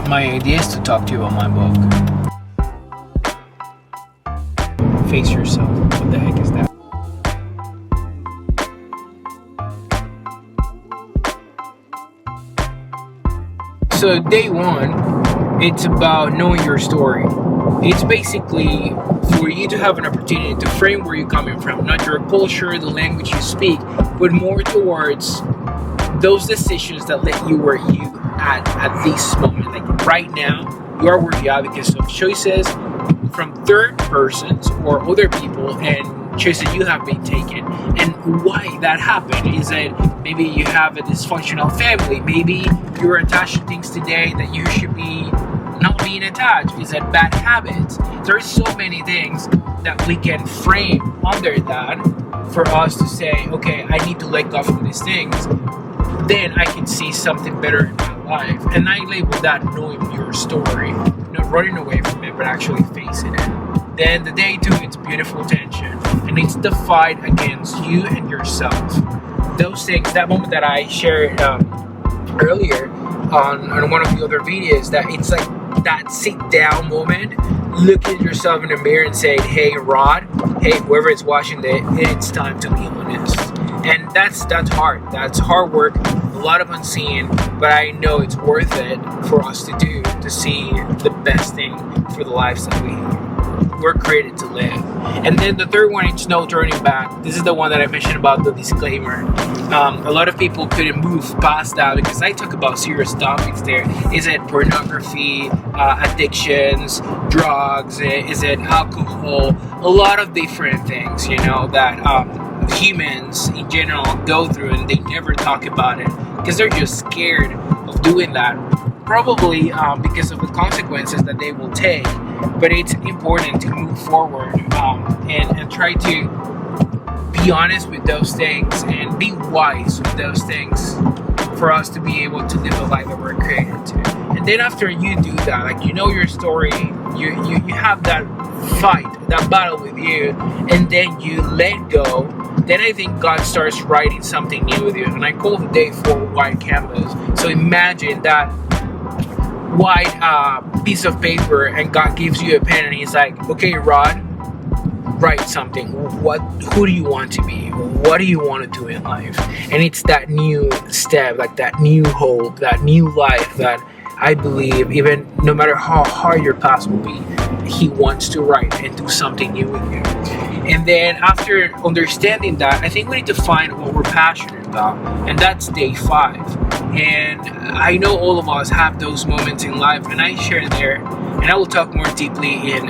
My idea is to talk to you about my book. Face yourself. What the heck is that? So day one, it's about knowing your story. It's basically for you to have an opportunity to frame where you're coming from, not your culture, the language you speak, but more towards those decisions that led you where you at this moment. Like right now, you are where you are because of choices from third persons or other people and choices you have been taken. And why that happened is that maybe you have a dysfunctional family, maybe you're attached to things today that you should be not being attached. Is that bad habits? There's so many things that we can frame under that for us to say, okay, I need to let go from these things. Then I can see something better in my life. And I label that knowing your story, not running away from it, but actually facing it. Then the day two, it's beautiful tension. And it's the fight against you and yourself. Those things, that moment that I shared earlier on one of the other videos, that it's like that sit down moment, look at yourself in the mirror and say, hey Rod, hey whoever is watching it, it's time to be honest. And that's hard. That's hard work, a lot of unseen, but I know it's worth it for us to do, to see the best thing for the lives that we're created to live. And then the third one, it's no turning back. This is the one that I mentioned about the disclaimer. A lot of people couldn't move past that because I talk about serious topics there. Is it pornography, addictions, drugs? Is it alcohol? A lot of different things, that humans in general go through, and they never talk about it because they're just scared of doing that. Probably because of the consequences that they will take. But it's important to move forward and try to be honest with those things and be wise with those things for us to be able to live a life that we're created to. And then after you do that, like your story, you have that fight, that battle with you, and then you let go, then I think God starts writing something new with you. And I call the day 4 white canvas. So imagine that white piece of paper, and God gives you a pen and he's like, okay Rod, write something. Who do you want to be? What do you want to do in life? And it's that new step, like that new hope, that new life that I believe, even no matter how hard your past will be, he wants to write and do something new with you. And then after understanding that, I think we need to find what we're passionate about, and that's day 5. And I know all of us have those moments in life, and I share there, and I will talk more deeply in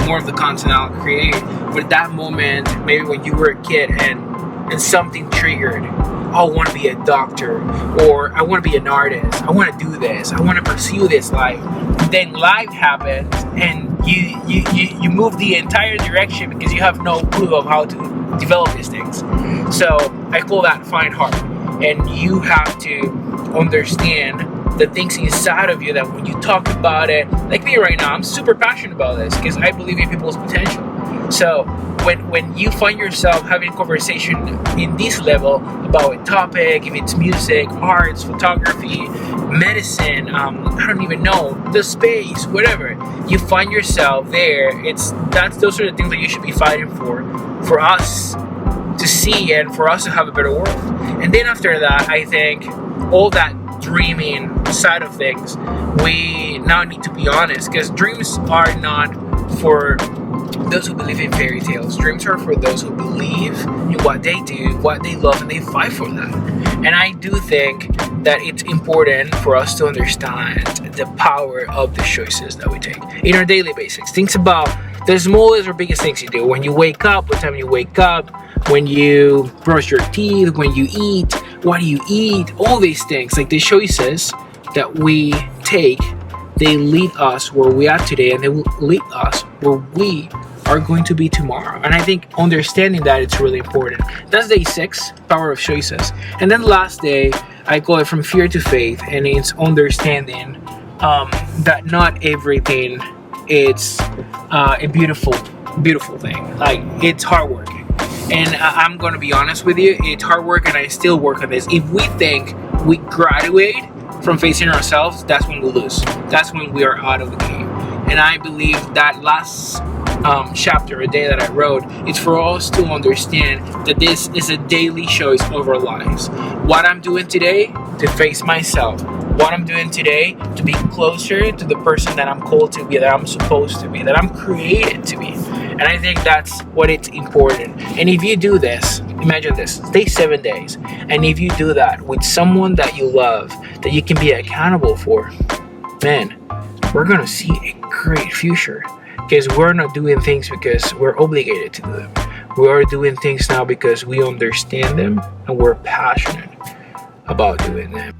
more of the content I'll create. But that moment, maybe when you were a kid and something triggered, I want to be a doctor, or I want to be an artist, I want to do this, I want to pursue this life. Then life happens and you move the entire direction because you have no clue of how to develop these things. So I call that find heart. And you have to understand the things inside of you that when you talk about it, like me right now, I'm super passionate about this because I believe in people's potential. So when you find yourself having conversation in this level about a topic, if it's music, arts, photography, medicine, I don't even know, the space, whatever, you find yourself there, those are the things that you should be fighting for us to see and for us to have a better world. And then after that, I think all that dreaming side of things, we now need to be honest, because dreams are not for those who believe in fairy tales. Dreams are for those who believe in what they do, what they love, and they fight for that. And I do think that it's important for us to understand the power of the choices that we take in our daily basics. Think about the smallest or biggest things you do. When you wake up, what time you wake up, when you brush your teeth, when you eat, what do you eat, all these things, like the choices that we take, they lead us where we are today, and they will lead us where we are going to be tomorrow. And I think understanding that it's really important. That's day 6, power of choices. And then the last day, I call it from fear to faith, and it's understanding that not everything is a beautiful thing. Like, it's hard work. And I'm going to be honest with you, it's hard work, and I still work on this. If we think we graduate from facing ourselves, that's when we lose. That's when we are out of the game. And I believe that last chapter a day that I wrote, it's for us to understand that this is a daily choice of our lives. What I'm doing today to face myself, what I'm doing today to be closer to the person that I'm called to be, that I'm supposed to be, that I'm created to be. And I think that's what it's important. And if you do this, imagine this, stay 7 days, and if you do that with someone that you love, that you can be accountable for, man, we're gonna see a great future. Because we're not doing things because we're obligated to do them. We are doing things now because we understand them and we're passionate about doing them.